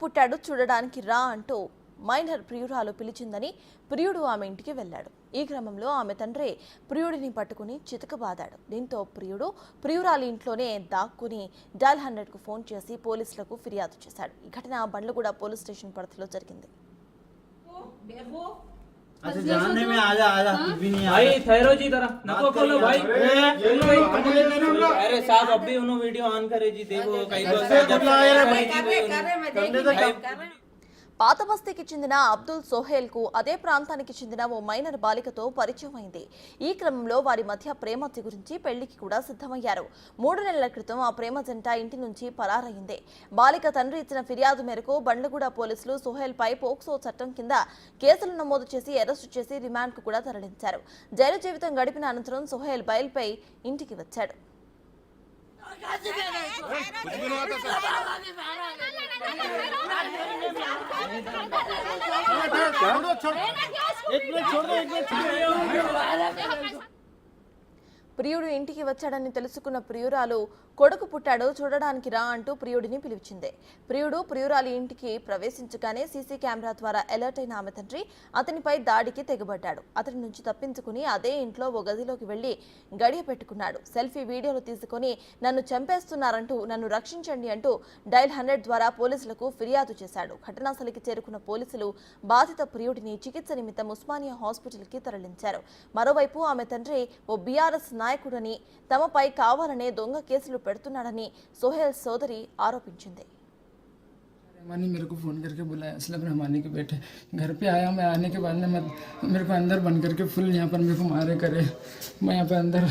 పుట్టాడు చూడడానికి రా అంటూ మైనర్ ప్రియురాలు పిలిచిందని ప్రియుడు ఆమె ఇంటికి వెళ్లాడు. ఈ క్రమంలో ఆమె తండ్రి ప్రియుడిని పట్టుకుని చితకబాదాడు. దీంతో ప్రియురాలి ఇంట్లోనే దాక్కుని డయల్ 100కు ఫోన్ చేసి పోలీసులకు ఫిర్యాదు చేశాడు. ఈ ఘటన బండ్లగూడ పోలీస్ స్టేషన్ పరిధిలో జరిగింది. अच्छा जानने में आजा भी नहीं भाई ठहरो जी जरा नको खोलो भाई अरे साहब अभी उन्होंने वीडियो ऑन करे जी देखो कई పాత బస్తీకి చెందిన అబ్దుల్ సోహెల్ కు అదే ప్రాంతానికి చెందిన ఓ మైనర్ బాలికతో పరిచయం అయింది. ఈ క్రమంలో వారి మధ్య ప్రేమ గురించి పెళ్లికి కూడా సిద్ధమయ్యారు. 3 నెలల క్రితం ఆ ప్రేమ జంట ఇంటి నుంచి పరారయ్యింది. బాలిక తండ్రి ఇచ్చిన ఫిర్యాదు మేరకు బండ్లగూడ పోలీసులు సోహెల్ పై పోక్సో చట్టం కింద కేసులు నమోదు చేసి అరెస్టు చేసి రిమాండ్ కు కూడా తరలించారు. జైలు జీవితం గడిపిన అనంతరం సోహెల్ బయలుపై ఇంటికి వచ్చాడు. ప్రియుడు ఇంటికి వచ్చాడని తెలుసుకున్న ప్రియురాలు కొడుకు పుట్టాడు చూడడానికి రా అంటూ ప్రియుడిని పిలిచింది. ప్రియురాలి ఇంటికి ప్రవేశించగానే సీసీ కెమెరా ద్వారా అలర్ట్ అయిన ఆమె తండ్రి అతనిపై దాడికి తెగబడ్డాడు. అతని నుంచి తప్పించుకుని అదే ఇంట్లో ఓ గదిలోకి వెళ్లి గడియ పెట్టుకున్నాడు. సెల్ఫీ వీడియోలు తీసుకుని నన్ను చంపేస్తున్నారంటూ నన్ను రక్షించండి అంటూ డయల్ 100 ద్వారా పోలీసులకు ఫిర్యాదు చేశాడు. ఘటనాస్థలికి చేరుకున్న పోలీసులు బాధిత ప్రియుడిని చికిత్స నిమిత్తం ఉస్మానియా హాస్పిటల్కి తరలించారు. మరోవైపు ఆమె తండ్రి ఓ బీఆర్ఎస్ నాయకుడని తమపై కావాలనే దొంగ కేసులు పెడుతున్నాడని సోహెల్ సోదరి ఆరోపించింది. रहमानी मेरे को फ़ोन करके बुलाया असलम रहमानी के बेटे घर पे आया। मैं आने के बाद में मेरे को अंदर बंद करके फुल यहाँ पर मेरे को मारे करे। मैं यहाँ पे अंदर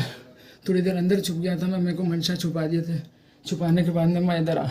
थोड़ी देर अंदर छुप गया था। मेरे को मंशा छुपा दिए थे। छुपाने के बाद में मैं इधर